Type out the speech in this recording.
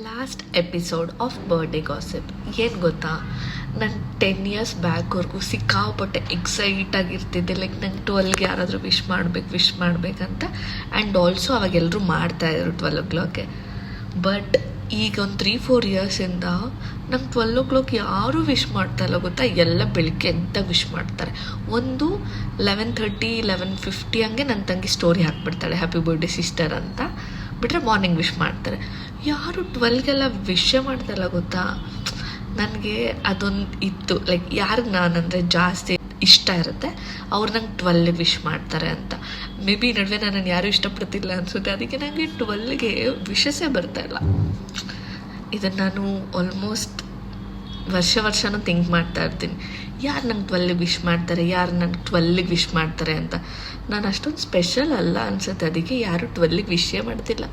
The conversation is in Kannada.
Last episode of birthday gossip ಏನು ಗೊತ್ತಾ, ನಾನು 10 ಇಯರ್ಸ್ ಬ್ಯಾಕ್ವರೆಗೂ ಸಿಕ್ಕಾಪಟ್ಟೆ ಎಕ್ಸೈಟಾಗಿರ್ತಿದ್ದೆ. ಲೈಕ್ ನಂಗೆ 12ಗೆ ಯಾರಾದರೂ ವಿಶ್ ಮಾಡಬೇಕಂತ. ಆ್ಯಂಡ್ ಆಲ್ಸೋ ಅವಾಗ ಎಲ್ಲರೂ ಮಾಡ್ತಾಯಿದ್ರು 12 o'clock. ಬಟ್ ಈಗ ಒಂದು 3-4 ಇಯರ್ಸಿಂದ ನಂಗೆ 12 o'clock ಯಾರೂ ವಿಶ್ ಮಾಡ್ತಾಯಿಲ್ಲ ಗೊತ್ತಾ. ಎಲ್ಲ ಬೆಳಿಗ್ಗೆ ಎಂತ ವಿಶ್ ಮಾಡ್ತಾರೆ. ಒಂದು 11:30 11:50 ಹಂಗೆ ನನ್ನ ತಂಗಿ ಸ್ಟೋರಿ ಹಾಕ್ಬಿಡ್ತಾಳೆ ಹ್ಯಾಪಿ ಬರ್ಡೇ ಸಿಸ್ಟರ್ ಅಂತ. ಬಿಟ್ಟರೆ ಮಾರ್ನಿಂಗ್ ವಿಶ್ ಮಾಡ್ತಾರೆ. ಯಾರು 12ಗೆಲ್ಲ ವಿಶೇ ಮಾಡ್ತಾಯಿಲ್ಲ ಗೊತ್ತಾ. ನನಗೆ ಅದೊಂದು ಇತ್ತು, ಲೈಕ್ ಯಾರಿಗೆ ನಾನಂದರೆ ಜಾಸ್ತಿ ಇಷ್ಟ ಇರುತ್ತೆ ಅವ್ರು ನಂಗೆ 12ಗೆ ವಿಶ್ ಮಾಡ್ತಾರೆ ಅಂತ. ಮೇ ಬಿ ನಡುವೆ ನನ್ನನ್ನು ಯಾರೂ ಇಷ್ಟಪಡ್ತಿಲ್ಲ ಅನಿಸುತ್ತೆ. ಅದಕ್ಕೆ ನನಗೆ 12ಗೆ ವಿಶಸ್ಸೇ ಬರ್ತಾಯಿಲ್ಲ. ಇದನ್ನು ನಾನು ಆಲ್ಮೋಸ್ಟ್ ವರ್ಷನೂ ಥಿಂಕ್ ಮಾಡ್ತಾ ಇರ್ತೀನಿ, ಯಾರು ನಂಗೆ 12ಗೆ ವಿಶ್ ಮಾಡ್ತಾರೆ, ಯಾರು ನಂಗೆ 12ಗೆ ವಿಶ್ ಮಾಡ್ತಾರೆ ಅಂತ. ನಾನು ಅಷ್ಟೊಂದು ಸ್ಪೆಷಲ್ ಅಲ್ಲ ಅನಿಸುತ್ತೆ, ಅದಕ್ಕೆ ಯಾರೂ 12ಗೆ ವಿಶೇ ಮಾಡ್ತಿಲ್ಲ.